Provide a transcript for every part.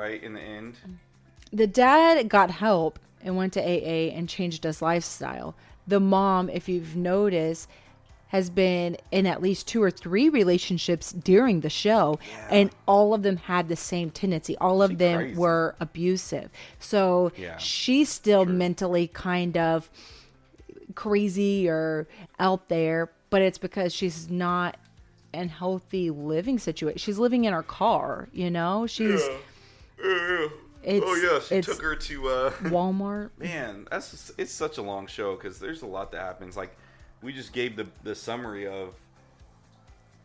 right in the end. The dad got help and went to AA and changed his lifestyle. The mom, if you've noticed, has been in at least 2 or 3 relationships during the show, and all of them had the same tendency. All of them crazy. were abusive. So she's still mentally kind of crazy or out there, but it's because she's not in healthy living situation. She's living in her car, she's She took her to Walmart. Man, it's such a long show because there's a lot that happens. Like, we just gave the summary of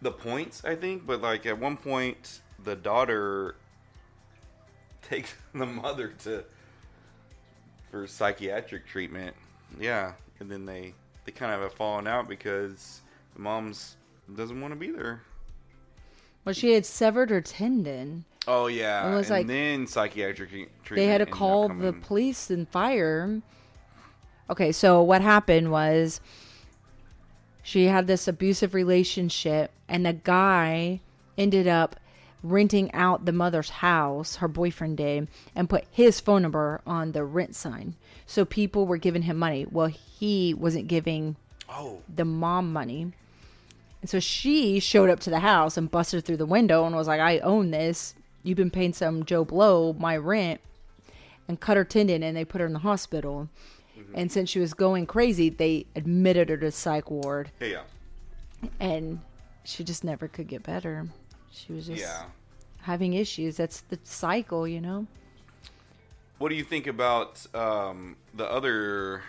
the points, I think, but like at one point the daughter takes the mother for psychiatric treatment. Yeah, and then they kind of have fallen out because the mom's doesn't want to be there. Well, she had severed her tendon. Oh yeah, it was and then psychiatric treatment. They had to call the police and fire. Okay, so what happened was she had this abusive relationship, and the guy ended up renting out the mother's house, her boyfriend did, and put his phone number on the rent sign. So people were giving him money. Well, he wasn't giving the mom money. And so she showed up to the house and busted through the window and was like, I own this. You've been paying some Joe Blow my rent, and cut her tendon, and they put her in the hospital. Mm-hmm. And since she was going crazy, they admitted her to psych ward. Yeah. And she just never could get better. She was just having issues. That's the cycle, What do you think about the other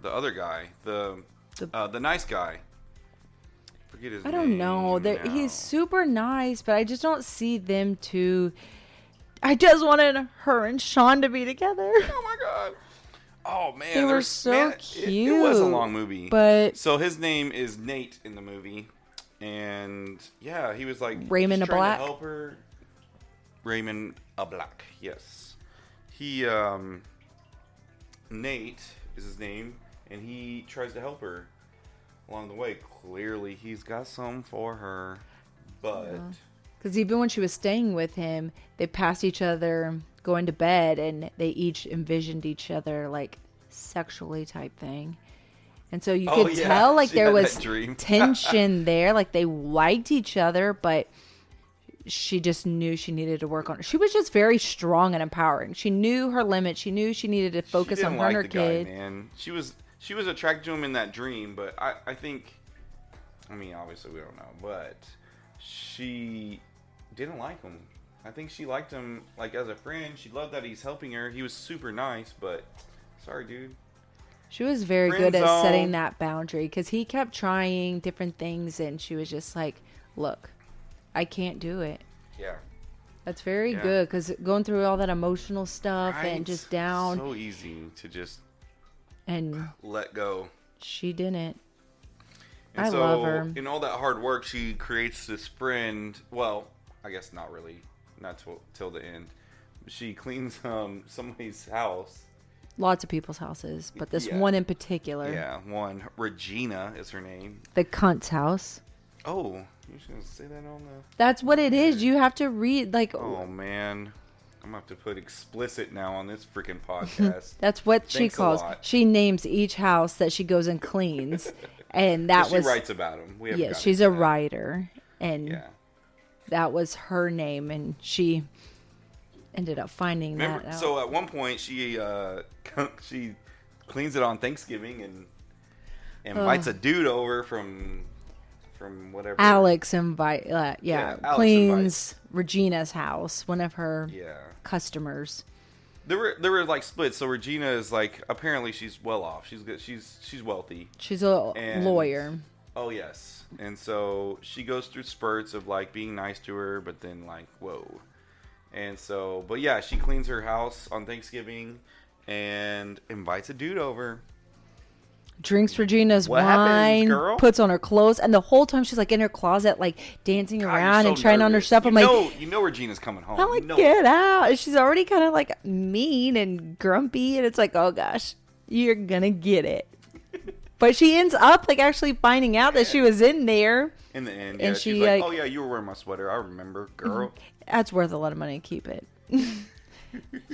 guy, the nice guy? Forget his name. I don't know. He's super nice, but I just don't see them two. I just wanted her and Sean to be together. Oh my god. Oh man, they were so cute. It was a long movie, but so his name is Nate in the movie, and yeah, he was like Raymond a Black. To help her. Raymond a Black, yes. He Nate is his name, and he tries to help her along the way. Clearly, he's got something for her, but because even when she was staying with him, they passed each other going to bed, and they each envisioned each other like sexually type thing. And so you could tell like there was tension there, like they liked each other, but she just knew she needed to work on it. She was just very strong and empowering. She knew her limits. She knew she needed to focus on her and her kid. Guy, man. She was attracted to him in that dream, but I think, I mean, obviously we don't know, but she didn't like him. I think she liked him like as a friend. She loved that he's helping her. He was super nice, but sorry, dude. She was very good at setting that boundary because he kept trying different things, and she was just like, look, I can't do it. Yeah. That's very good because going through all that emotional stuff and just down. So easy to just and let go. She didn't. And I love her. In all that hard work, she creates this friend. Well, I guess not really. Not till the end. She cleans somebody's house. Lots of people's houses, but this one in particular. Yeah, one. Regina is her name. The cunt's house. Oh, you're just going to say that on the... That's what it is. You have to read, like... Oh, man. I'm going to have to put explicit now on this freaking podcast. That's what she calls... She names each house that she goes and cleans. And that was... She writes about them. Yeah, she's a writer. And that was her name. And she ended up finding that out. So at one point, she cleans it on Thanksgiving and invites a dude over from whatever. Alex cleans invites. Regina's house, one of her customers. There were like splits. So Regina is like, apparently she's well off. She's good. She's wealthy. She's a lawyer. Oh yes. And so she goes through spurts of like being nice to her, but then like whoa. And so, but yeah, she cleans her house on Thanksgiving and invites a dude over. Drinks Regina's wine, puts on her clothes, and the whole time she's like in her closet, like dancing around and trying on her stuff. I'm you know Regina's coming home. I'm like, get out. And she's already kind of like mean and grumpy, and it's like, oh gosh, you're gonna get it. But she ends up like actually finding out that she was in there. In the end, and she's like, oh yeah, you were wearing my sweater. I remember, girl. That's worth a lot of money. Keep it.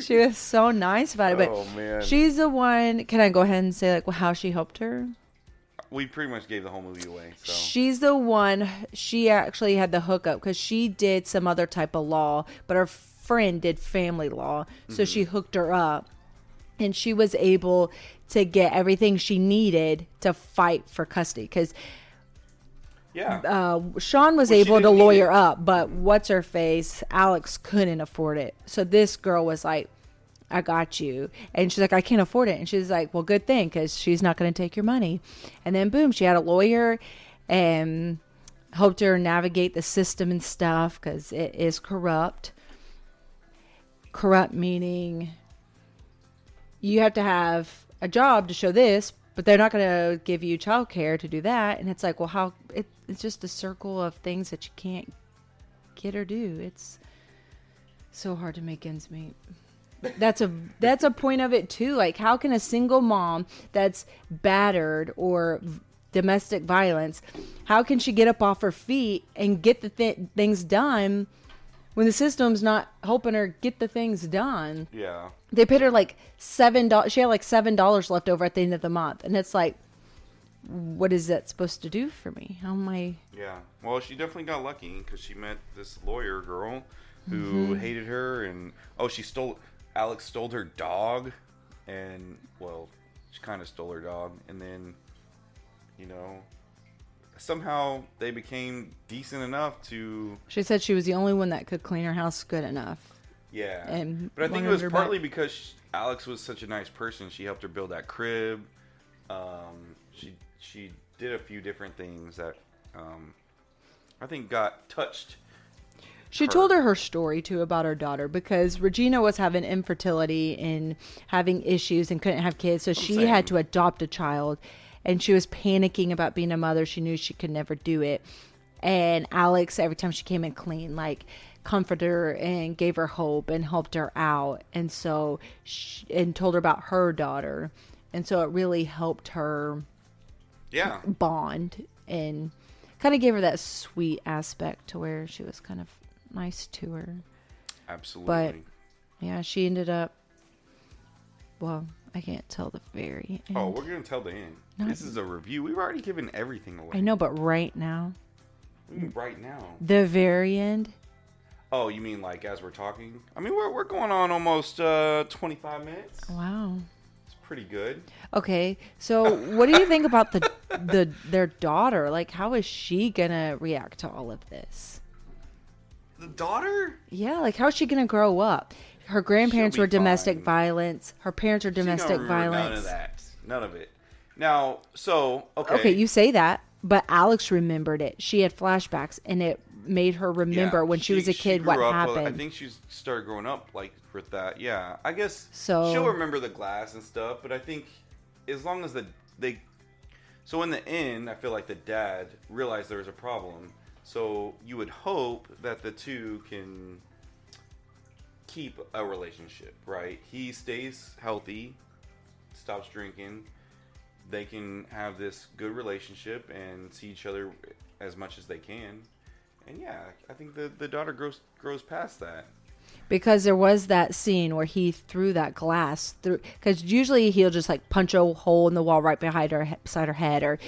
She was so nice about it. But Oh, man. she's the one. Can I go ahead and say like how she helped her? We pretty much gave the whole movie away. So She's the one. She actually had the hookup because she did some other type of law, but her friend did family law. So she hooked her up, and she was able to get everything she needed to fight for custody. Because yeah. Sean was Well, she able to didn't need lawyer it. up, but what's her face? Alex couldn't afford it. So this girl was like, I got you. And she's like, I can't afford it. And she's like, well, good thing, because she's not going to take your money. And then boom, she had a lawyer and helped her navigate the system and stuff, because it is corrupt. Corrupt meaning you have to have a job to show this, but they're not going to give you childcare to do that. And it's like, well, how it's just a circle of things that you can't get or do. It's so hard to make ends meet. That's a point of it too. Like, how can a single mom that's battered or domestic violence, how can she get up off her feet and get the things done when the system's not helping her get the things done? Yeah. They paid her like $7. She had like $7 left over at the end of the month, and it's like, what is that supposed to do for me? How am I? Yeah. Well, she definitely got lucky because she met this lawyer girl who hated her, and Alex stole her dog, and well, she kind of stole her dog, and then, somehow they became decent enough to. She said she was the only one that could clean her house good enough. Yeah. And but I think it wanted was her partly back. because Alex was such a nice person. She helped her build that crib. She did a few different things that I think got touched. She told her story too about her daughter, because Regina was having infertility and having issues and couldn't have kids. So she had to adopt a child, and she was panicking about being a mother. She knew she could never do it. And Alex, every time she came in clean, like, comforted her and gave her hope and helped her out. And so, and told her about her daughter. And so it really helped her bond and kind of gave her that sweet aspect to where she was kind of nice to her. Absolutely. But yeah, she ended up, well, I can't tell the very end. Oh, we're going to tell the end. This is a review. We've already given everything away. I know, but right now. What do you mean right now? The very end. Oh, you mean like as we're talking? I mean, we're going on almost 25 minutes. Wow. It's pretty good. Okay, so what do you think about their daughter? Like, how is she gonna react to all of this? The daughter? Yeah, like, how is she gonna grow up? Her grandparents She'll be were domestic fine. violence. Her parents are domestic She don't remember violence. None of that. None of it. Now, so okay. Okay, you say that, but Alex remembered it. She had flashbacks, and it made her remember when she was a kid what grew up, happened. I think she started growing up like with that. Yeah, I guess So- she'll remember the glass and stuff. But I think as long as so in the end, I feel like the dad realized there was a problem. So you would hope that the two can keep a relationship, right? He stays healthy, stops drinking. They can have this good relationship and see each other as much as they can. And yeah, I think the daughter grows past that. Because there was that scene where he threw that glass through. Because usually he'll just like punch a hole in the wall right beside her head, or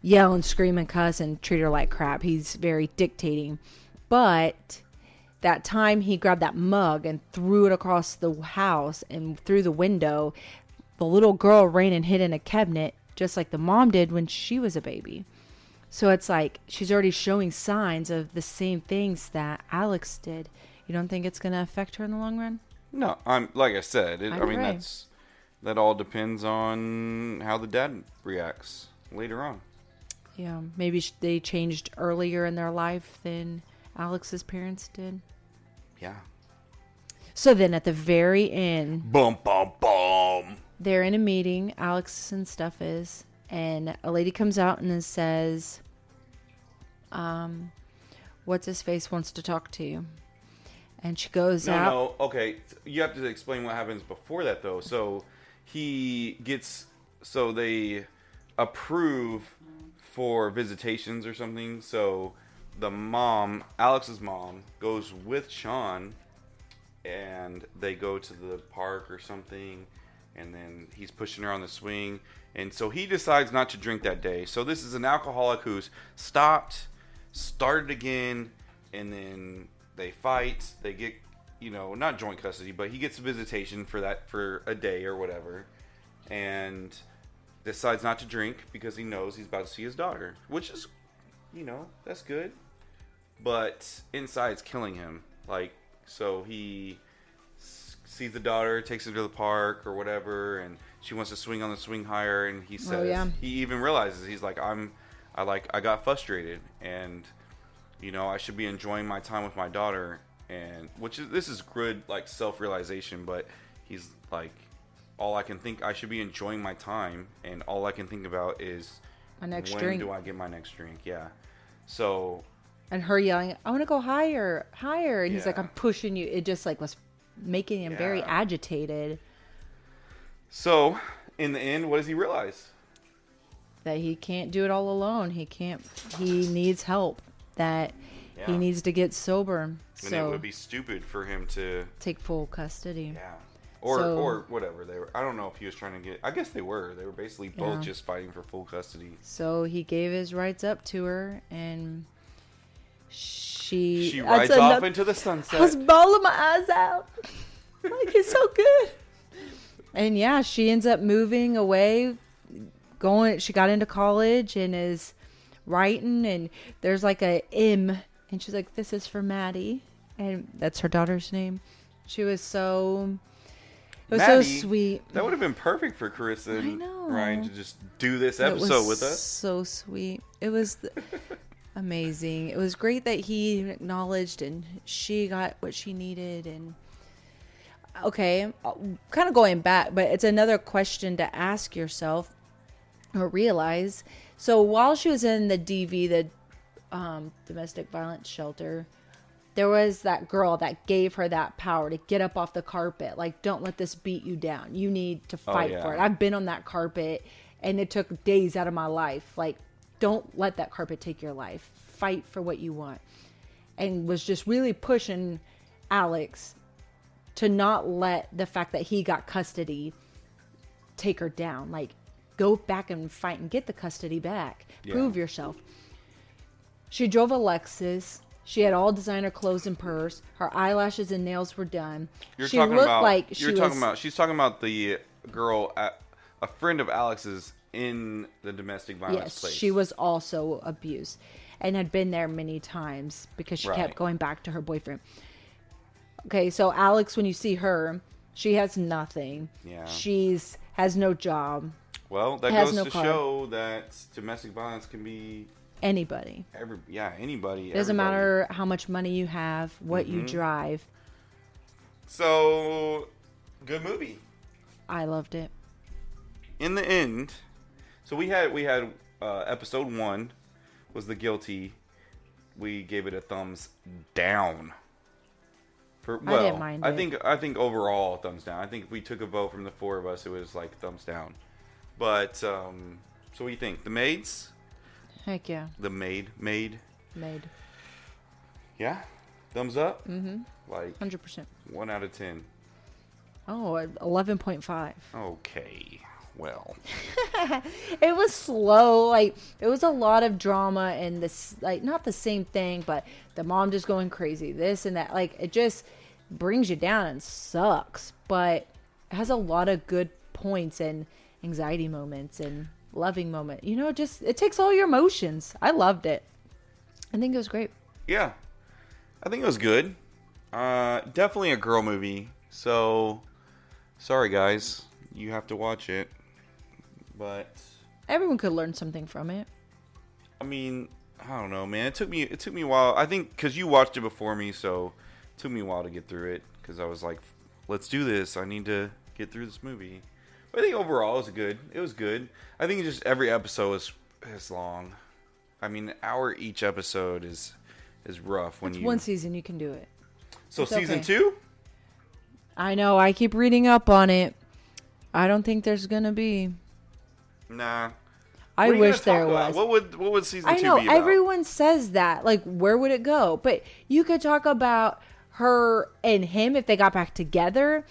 yell and scream and cuss and treat her like crap. He's very dictating. But that time he grabbed that mug and threw it across the house and through the window, the little girl ran and hid in a cabinet, just like the mom did when she was a baby. So it's like she's already showing signs of the same things that Alex did. You don't think it's going to affect her in the long run? No, like I said, I I mean agree. that all depends on how the dad reacts later on. Yeah, maybe they changed earlier in their life than Alex's parents did. Yeah. So then at the very end, Bum bum bum. they're in a meeting, Alex and stuff is, and a lady comes out and says, what's his face wants to talk to you. And she goes out. No, okay. You have to explain what happens before that, though. So they approve for visitations or something. So the mom, Alex's mom, goes with Sean and they go to the park or something, and then he's pushing her on the swing, and so he decides not to drink that day. So this is an alcoholic who's started again, and then they fight. They get, not joint custody, but he gets visitation for a day or whatever, and decides not to drink because he knows he's about to see his daughter, which is, that's good. But inside it's killing him. So he sees the daughter, takes her to the park or whatever, and she wants to swing on the swing higher, and he says, he even realizes, he's like, I got frustrated, and, I should be enjoying my time with my daughter, and this is good, self-realization, but he's like, I should be enjoying my time, and all I can think about is my next when drink. do I get my next drink? Yeah. So. And her yelling, I want to go higher, higher. And he's like, I'm pushing you. It just was making him very agitated. So in the end, what does he realize? That he can't do it all alone. He needs help. That he needs to get sober. And so it would be stupid for him to take full custody. Yeah. Or whatever they were. I don't know if he was trying to get. I guess they were. They were basically both just fighting for full custody. So he gave his rights up to her, and she rides off into the sunset. I was bawling my eyes out. It's so good. And she ends up moving away. She got into college and is writing, and there's a M, and she's like, this is for Maddie, and that's her daughter's name. It was so sweet. That would have been perfect for Carissa and Ryan to just do this episode with us. So sweet. It was amazing. It was great that he acknowledged and she got what she needed. And okay, kind of going back, but it's another question to ask yourself or realize. So while she was in the DV, the domestic violence shelter, there was that girl that gave her that power to get up off the carpet. Don't let this beat you down. You need to fight for it. I've been on that carpet and it took days out of my life. Don't let that carpet take your life. Fight for what you want. And was just really pushing Alex to not let the fact that he got custody take her down. Go back and fight and get the custody back. Yeah. Prove yourself. She drove a Lexus. She had all designer clothes and purse. Her eyelashes and nails were done. She's talking about the girl, a friend of Alex's in the domestic violence place. Yes, she was also abused and had been there many times because she kept going back to her boyfriend. Okay, so Alex, when you see her, she has nothing. Yeah. Has no job. Well, that goes to show that domestic violence can be anybody. Anybody. It doesn't matter how much money you have, what you drive. So, good movie. I loved it. In the end, so we had episode 1 was The Guilty. We gave it a thumbs down. I didn't mind it. I think overall thumbs down. I think if we took a vote from the 4 of us, it was thumbs down. But so what do you think? The Maids? Heck yeah. The Maid. Maid. Yeah? Thumbs up? 100%. 1 out of 10. Oh, 11.5. Okay. Well. It was slow. It was a lot of drama and this, not the same thing, but the mom just going crazy, this and that. It just brings you down and sucks. But it has a lot of good points and anxiety moments and loving moment. It takes all your emotions. I loved it. I think it was great. Yeah. I think it was good. Definitely a girl movie. So, sorry guys. You have to watch it. But everyone could learn something from it. I mean, I don't know, man. It took me a while. I think because you watched it before me, so it took me a while to get through it. Because I was like, let's do this. I need to get through this movie. But I think overall it was good. It was good. I think just every episode is long. I mean, an hour each episode is rough. It's one season, you can do it. So it's season 2? I know. I keep reading up on it. I don't think there's gonna be. Nah. I wish there was. What would season 2 be about? I know everyone says that. Where would it go? But you could talk about her and him, if they got back together,